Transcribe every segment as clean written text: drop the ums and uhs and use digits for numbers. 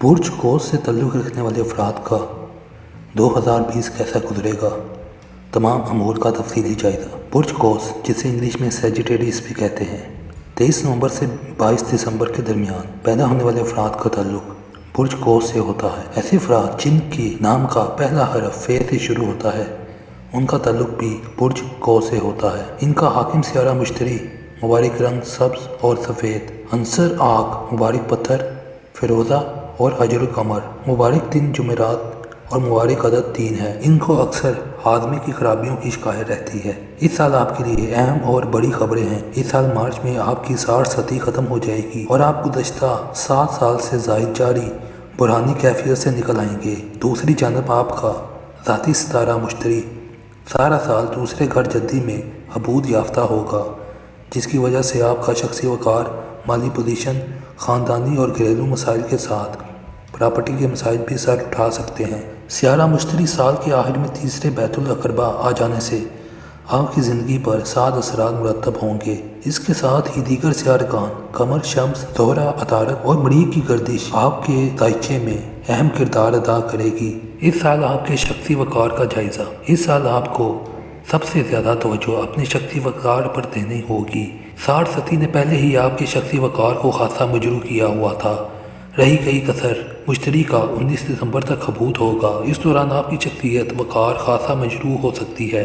برج قوس سے تعلق رکھنے والے افراد کا 2020 کیسا گزرے گا؟ تمام امور کا تفصیلی جائزہ۔ برج قوس، جسے انگلش میں سیجیٹیریس بھی کہتے ہیں، 23 نومبر سے 22 دسمبر کے درمیان پیدا ہونے والے افراد کا تعلق برج قوس سے ہوتا ہے۔ ایسے افراد جن کی نام کا پہلا حرف ف سے شروع ہوتا ہے، ان کا تعلق بھی برج قوس سے ہوتا ہے۔ ان کا حاکم سیارہ مشتری، مبارک رنگ سبز اور سفید، عنصر آگ، مبارک پتھر فیروزہ اور حجر القمر، مبارک دن جمعرات اور مبارک عدد 3 ہے۔ ان کو اکثر ہاضمے کی خرابیوں کی شکایت رہتی ہے۔ اس سال آپ کے لیے اہم اور بڑی خبریں ہیں۔ اس سال مارچ میں آپ کی 60 صدی ختم ہو جائے گی اور آپ گزشتہ 7 سال سے زائد جاری بحرانی کیفیت سے نکل آئیں گے۔ دوسری جانب آپ کا ذاتی ستارہ مشتری سارا سال دوسرے گھر جدی میں عبور یافتہ ہوگا، جس کی وجہ سے آپ کا شخصی وقار، مالی پوزیشن، خاندانی اور گھریلو مسائل کے ساتھ پراپرٹی کے مسائل بھی سر اٹھا سکتے ہیں۔ سیارہ مشتری سال کے آخر میں تیسرے بیت الاقربہ آ جانے سے آپ کی زندگی پر 7 اثرات مرتب ہوں گے۔ اس کے ساتھ ہی دیگر سیارگان قمر، شمس، زہرہ، عطارد اور مریخ کی گردش آپ کے دائچے میں اہم کردار ادا کرے گی۔ اس سال آپ کے شخصی وقار کا جائزہ۔ اس سال آپ کو سب سے زیادہ توجہ اپنے شخصی وقار پر دینی ہوگی۔ 60 صدی نے پہلے ہی آپ کے شخصی وقار کو خاصا مجروح کیا ہوا تھا۔ رہی گئی کسر مشتری کا 19 دسمبر تک ثبوت ہوگا۔ اس دوران آپ کی شخصیت وقار خاصا مجروح ہو سکتی ہے،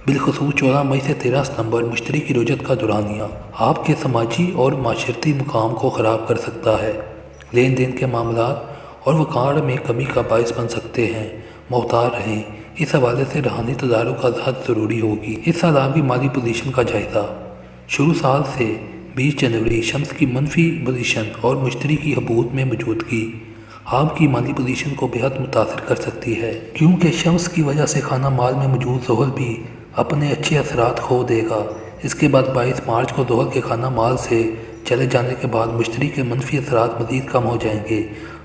بالخصوص 14 مئی سے 13 ستمبر مشتری کی رجت کا دورانیہ آپ کے سماجی اور معاشرتی مقام کو خراب کر سکتا ہے، لین دین کے معاملات اور وقار میں کمی کا باعث بن سکتے ہیں۔ محتاط رہیں، اس حوالے سے روحانی تدارکات ضروری ہوگی۔ اس سال آپ کی مالی پوزیشن کا جائزہ۔ شروع سال سے 20 جنوری شمس کی منفی پوزیشن اور مشتری کی حبوط میں موجودگی آپ کی مالی پوزیشن کو بہت متاثر کر سکتی ہے، کیونکہ شمس کی وجہ سے خانہ مال میں موجود زحل بھی اپنے اچھے اثرات کھو دے گا۔ اس کے بعد 22 مارچ کو زحل کے خانہ مال سے چلے جانے کے بعد مشتری کے منفی اثرات مزید کم ہو جائیں گے۔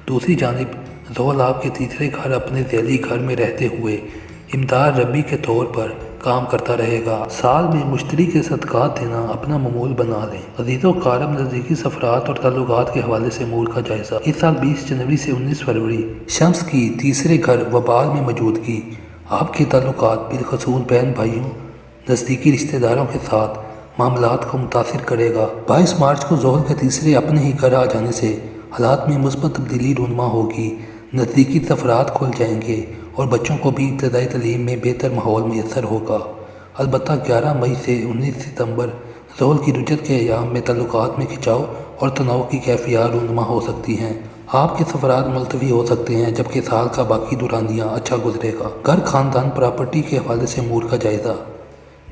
دوسری جانب زحل آپ کے تیسرے گھر اپنے ذیلی گھر میں رہتے ہوئے امداد ربی کے طور پر کام کرتا رہے گا۔ سال میں مشتری کے صدقات دینا اپنا معمول بنا لیں۔ عزیز و اقارب، نزدیکی سفرات اور تعلقات کے حوالے سے امور کا جائزہ۔ اس سال 20 جنوری سے 19 فروری شمس کی تیسرے گھر وبال میں موجودگی آپ کے تعلقات، بالخصوص بہن بھائیوں، نزدیکی رشتہ داروں کے ساتھ معاملات کو متاثر کرے گا۔ 22 مارچ کو زحل کے تیسرے اپنے ہی گھر آ جانے سے حالات میں مثبت تبدیلی رونما ہوگی۔ نزدیکی سفرات کھل جائیں گے اور بچوں کو بھی ابتدائی تعلیم میں بہتر ماحول میسر ہوگا۔ البتہ 11 مئی سے 19 ستمبر زحل کی رجت کے ایام میں تعلقات میں کھنچاؤ اور تناؤ کی کیفیات رونما ہو سکتی ہیں۔ آپ کے سفرات ملتوی ہو سکتے ہیں، جبکہ سال کا باقی دورانیہ اچھا گزرے گا۔ گھر، خاندان، پراپرٹی کے حوالے سے امور کا جائزہ۔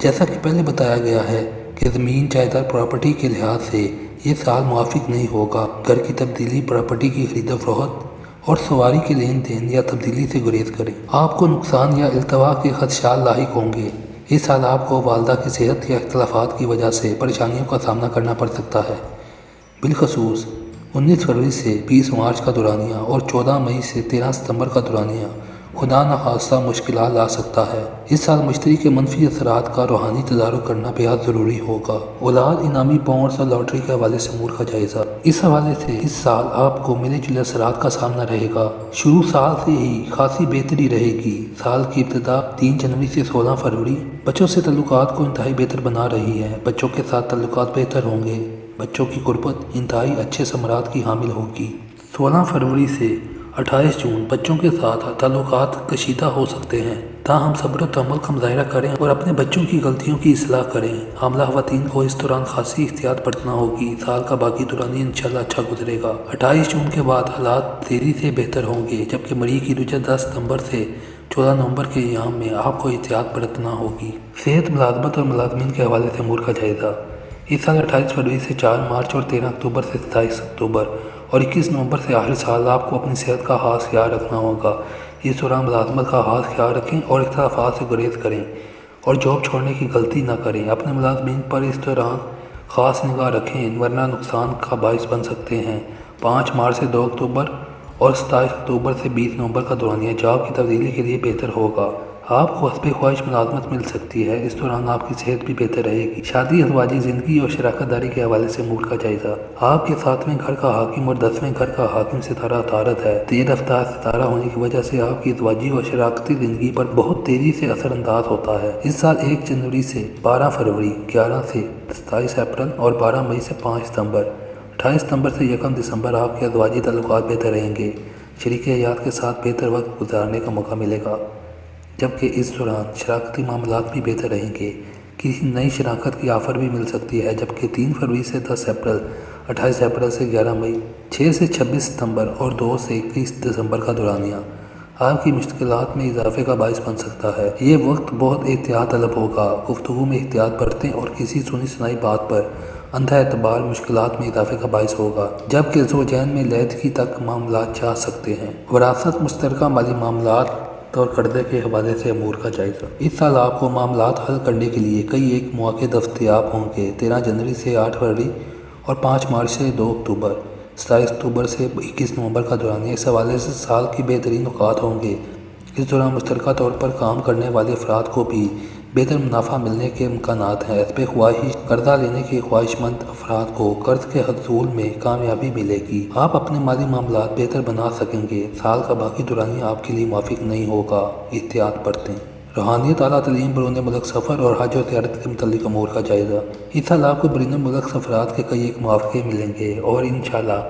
جیسا کہ پہلے بتایا گیا ہے کہ زمین، جائیداد، پراپرٹی کے لحاظ سے یہ سال موافق نہیں ہوگا۔ گھر کی تبدیلی، پراپرٹی کی خرید و فروخت اور سواری کے لین دین یا تبدیلی سے گریز کریں۔ آپ کو نقصان یا التوا کے خدشات لاحق ہوں گے۔ اس سال آپ کو والدہ کی صحت یا اختلافات کی وجہ سے پریشانیوں کا سامنا کرنا پڑ سکتا ہے، بالخصوص 19 فروری سے 20 مارچ کا دورانیہ اور 14 مئی سے 13 ستمبر کا دورانیہ خدا نخواستہ مشکلات لا سکتا ہے۔ اس سال مشتری کے منفی اثرات کا روحانی تدارک کرنا بہت ضروری ہوگا۔ اولاد، انعامی بانڈز اور لاٹری کے حوالے سے امور کا جائزہ۔ اس حوالے سے اس سال آپ کو ملے جلے اثرات کا سامنا رہے گا۔ شروع سال سے ہی خاصی بہتری رہے گی۔ سال کی ابتدا 3 جنوری سے 16 فروری بچوں سے تعلقات کو انتہائی بہتر بنا رہی ہے۔ بچوں کے ساتھ تعلقات بہتر ہوں گے۔ بچوں کی قربت انتہائی اچھے ثمرات کی حامل ہوگی۔ 16 فروری سے 28 جون بچوں کے ساتھ تعلقات کشیدہ ہو سکتے ہیں، تاہم صبر و تحمل کا مظاہرہ کریں اور اپنے بچوں کی غلطیوں کی اصلاح کریں۔ حاملہ خواتین کو اس دوران خاصی احتیاط برتنا ہوگی۔ سال کا باقی دورانیہ انشاءاللہ اچھا گزرے گا۔ 28 جون کے بعد حالات تیزی سے بہتر ہوں گے، جبکہ مریخ کی رجت 10 ستمبر سے 14 نومبر کے ایام میں آپ کو احتیاط برتنا ہوگی۔ صحت، ملازمت اور ملازمین کے حوالے سے امور کا جائزہ۔ اس سال 28 فروری سے 4 مارچ اور 13 اکتوبر سے 27 اکتوبر اور 21 نومبر سے آخر سال آپ کو اپنی صحت کا خاص خیال رکھنا ہوگا۔ اس دوران ملازمت کا خاص خیال رکھیں اور اختلافات سے گریز کریں اور جاب چھوڑنے کی غلطی نہ کریں۔ اپنے ملازمین پر اس دوران خاص نگاہ رکھیں، ورنہ نقصان کا باعث بن سکتے ہیں۔ 5 مارچ سے 2 اکتوبر اور 27 اکتوبر سے 20 نومبر کا دورانیہ جاب کی تبدیلی کے لیے بہتر ہوگا۔ آپ کو حسب خواہش ملازمت مل سکتی ہے، اس دوران آپ کی صحت بھی بہتر رہے گی۔ شادی، ازواجی زندگی اور شراکت داری کے حوالے سے امور کا جائزہ۔ آپ کے 7ویں گھر کا حاکم اور 10ویں گھر کا حاکم ستارہ عطارد ہے۔ تیز رفتار ستارہ ہونے کی وجہ سے آپ کی ازواجی اور شراکتی زندگی پر بہت تیزی سے اثر انداز ہوتا ہے۔ اس سال 1 جنوری سے 12 فروری، 11 سے 27 اپریل اور 12 مئی سے 5 ستمبر، 28 ستمبر سے 1 دسمبر آپ کے ازواجی تعلقات بہتر رہیں گے۔ شریک حیات کے ساتھ بہتر وقت گزارنے کا موقع ملے گا، جبکہ اس دوران شراکتی معاملات بھی بہتر رہیں گے۔ کسی نئی شراکت کی آفر بھی مل سکتی ہے، جبکہ 3 فروری سے 10 اپریل، 28 اپریل سے 11 مئی، 6 سے 26 ستمبر اور 2 سے 21 دسمبر کا دورانیہ آپ کی مشکلات میں اضافے کا باعث بن سکتا ہے۔ یہ وقت بہت احتیاط طلب ہوگا، گفتگو میں احتیاط برتیں اور کسی سنی سنائی بات پر اندھا اعتبار مشکلات میں اضافے کا باعث ہوگا، جبکہ زوجین میں علیحدگی تک معاملات جا سکتے ہیں۔ وراثت، مشترکہ مالی معاملات اور قرضے کے حوالے سے امور کا جائزہ۔ اس سال آپ کو معاملات حل کرنے کے لیے کئی ایک مواقع دستیاب ہوں گے۔ 13 جنوری سے 8 فروری اور 5 مارچ سے 2 اکتوبر، 27 اکتوبر سے 21 نومبر کا دورانیہ اس حوالے سے سال کے بہترین اوقات ہوں گے۔ اس دوران مشترکہ طور پر کام کرنے والے افراد کو بھی بہتر منافع ملنے کے امکانات ہیں۔ حسب خواہش قرضہ لینے کے خواہش مند افراد کو قرض کے حصول میں کامیابی ملے گی۔ آپ اپنے مالی معاملات بہتر بنا سکیں گے۔ سال کا باقی دورانیہ آپ کے لیے موافق نہیں ہوگا، احتیاط برتیں۔ روحانیت، اعلیٰ تعلیم، بیرون ملک سفر اور حج و زیارت سے متعلق امور کا جائزہ۔ اس سال آپ کو بیرون ملک سفرات کے کئی ایک مواقع ملیں گے اور انشاءاللہ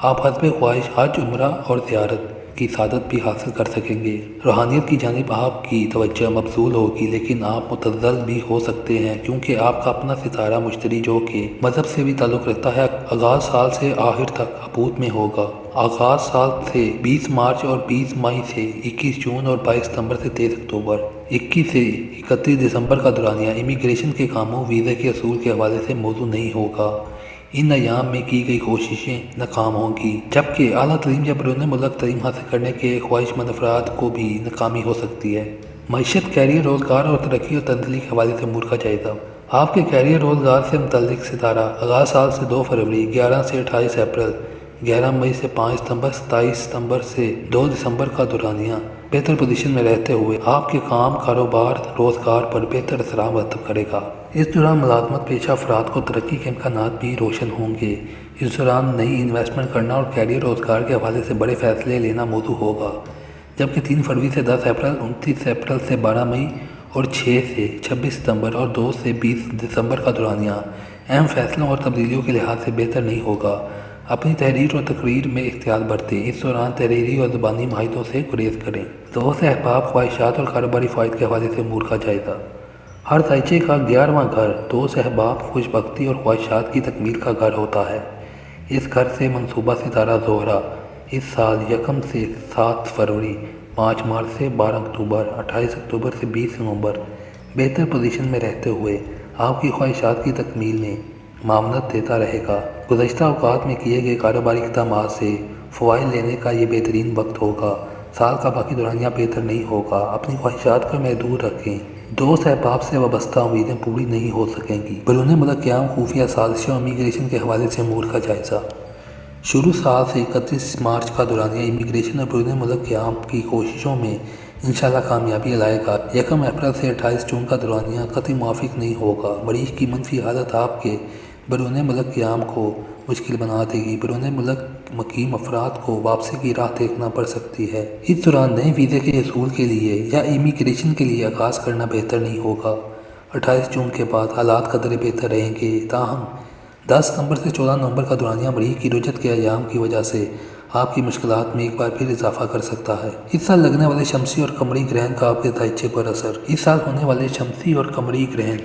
آپ حسب خواہش حج، عمرہ اور زیارت کی سعادت بھی حاصل کر سکیں گے۔ روحانیت کی جانب آپ کی توجہ مبذول ہوگی، لیکن آپ متزلزل بھی ہو سکتے ہیں کیونکہ آپ کا اپنا ستارہ مشتری، جو کہ مذہب سے بھی تعلق رکھتا ہے، آغاز سال سے آخر تک حبوط میں ہوگا۔ آغاز سال سے 20 مارچ اور 20 مئی سے 21 جون اور 22 ستمبر سے 23 اکتوبر، 21 سے 31 دسمبر کا دورانیہ امیگریشن کے کاموں، ویزے کے حصول کے حوالے سے موزوں نہیں ہوگا۔ ان ایام میں کی گئی کوششیں ناکام ہوں گی، جبکہ اعلیٰ تعلیم یا بیرون ملک تعلیم حاصل کرنے کے خواہش مند افراد کو بھی ناکامی ہو سکتی ہے۔ معیشت، کیریئر، روزگار اور ترقی اور تبدیلی کے حوالے سے امور کا جائزہ۔ آپ کے کیریئر، روزگار سے متعلق ستارہ آغاز سال سے 2 فروری، 11 سے 28 اپریل، 11 مئی سے 5 ستمبر، 27 ستمبر سے 2 دسمبر کا دورانیہ بہتر پوزیشن میں رہتے ہوئے آپ کے کام، کاروبار، روزگار پر بہتر اثرات مرتب کرے گا۔ اس دوران ملازمت پیشہ افراد کو ترقی کے امکانات بھی روشن ہوں گے۔ اس دوران نئی انویسٹمنٹ کرنا اور کیریئر، روزگار کے حوالے سے بڑے فیصلے لینا موزوں ہوگا، جبکہ 3 فروری سے 10 اپریل، 29 اپریل سے 12 مئی اور 6 سے 26 ستمبر اور 2 سے 20 دسمبر کا دورانیہ اہم فیصلوں اور تبدیلیوں کے لحاظ سے بہتر نہیں ہوگا۔ اپنی تحریر اور تقریر میں احتیاط برتیں۔ اس دوران تحریری اور زبانی معاہدوں سے گریز کریں۔ دوست، احباب، خواہشات اور کاروباری فوائد کے حوالے سے امور کا جائزہ۔ ہر ذائچے کا 11واں گھر دوست، احباب، خوش بختی اور خواہشات کی تکمیل کا گھر ہوتا ہے۔ اس گھر سے منصوبہ ستارہ زہرہ اس سال 1 سے 7 فروری، 5 مارچ سے 12 اکتوبر، 28 اکتوبر سے 20 نومبر بہتر پوزیشن میں رہتے ہوئے آپ کی خواہشات کی تکمیل میں معاونت دیتا رہے گا۔ گزشتہ اوقات میں کیے گئے کاروباری اقدامات سے فوائد لینے کا یہ بہترین وقت ہوگا۔ سال کا باقی دورانیہ بہتر نہیں ہوگا۔ اپنی خواہشات کو محدود رکھیں۔ دوست، احباب سے وابستہ امیدیں پوری نہیں ہو سکیں گی۔ بیرون ملک قیام، خفیہ سازشوں، امیگریشن کے حوالے سے امور کا جائزہ۔ شروع سال سے 31 مارچ کا دورانیہ امیگریشن اور بیرون ملک قیام کی کوششوں میں انشاءاللہ کامیابی لائے گا۔ 1 اپریل سے 28 جون کا دورانیہ قطعی موافق نہیں ہوگا۔ مریخ کی منفی حالت آپ کے بیرون ملک قیام کو مشکل بنا دے گی۔ بیرون ملک مقیم افراد کو واپسی کی راہ دیکھنا پڑ سکتی ہے۔ اس دوران نئے ویزے کے حصول کے لیے یا امیگریشن کے لیے آغاز کرنا بہتر نہیں ہوگا۔ 28 جون کے بعد حالات قدرے بہتر رہیں گے، تاہم 10 ستمبر سے 14 نومبر کا دورانیہ مریخ کی رجعت کے ایام کی وجہ سے آپ کی مشکلات میں ایک بار پھر اضافہ کر سکتا ہے۔ اس سال لگنے والے شمسی اور قمری گرہن کا آپ کے ذائچے پر اثر۔ اس سال ہونے والے شمسی اور قمری گرہن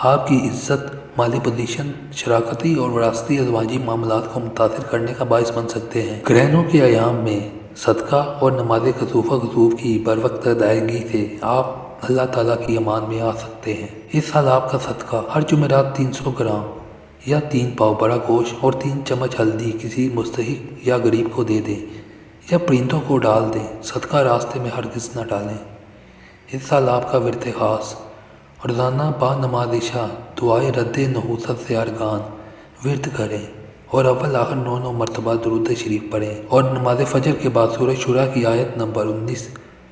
آپ کی عزت، مالی پوزیشن، شراکتی اور وراثتی ازواجی معاملات کو متاثر کرنے کا باعث بن سکتے ہیں۔ گرہنوں کے ایام میں صدقہ اور نماز کسوف و کسوف کی بروقت ادائیگی سے آپ اللہ تعالیٰ کی امان میں آ سکتے ہیں۔ اس سال آپ کا صدقہ ہر جمعرات 300 گرام یا 3 پاؤ بڑا گوشت اور 3 چمچ ہلدی کسی مستحق یا غریب کو دے دیں یا پرندوں کو ڈال دیں۔ صدقہ راستے میں ہرگز نہ ڈالیں۔ اس سال آپ کا ورد خاص: روزانہ با نماز عشاء دعائے رد نحوست سے ارغان ورد کریں اور اول آخر 9 مرتبہ درود شریف پڑھیں، اور نماز فجر کے بعد سورہ شورى کی آیت نمبر 19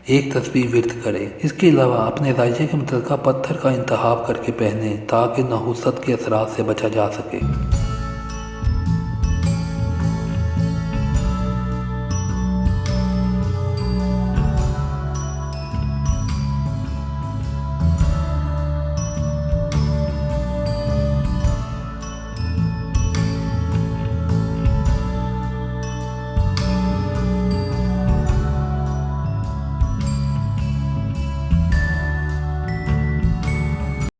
ایک تصویر ورد کریں۔ اس کے علاوہ اپنے رائجے کے متعلقہ پتھر کا انتخاب کر کے پہنیں تاکہ نحوست کے اثرات سے بچا جا سکے۔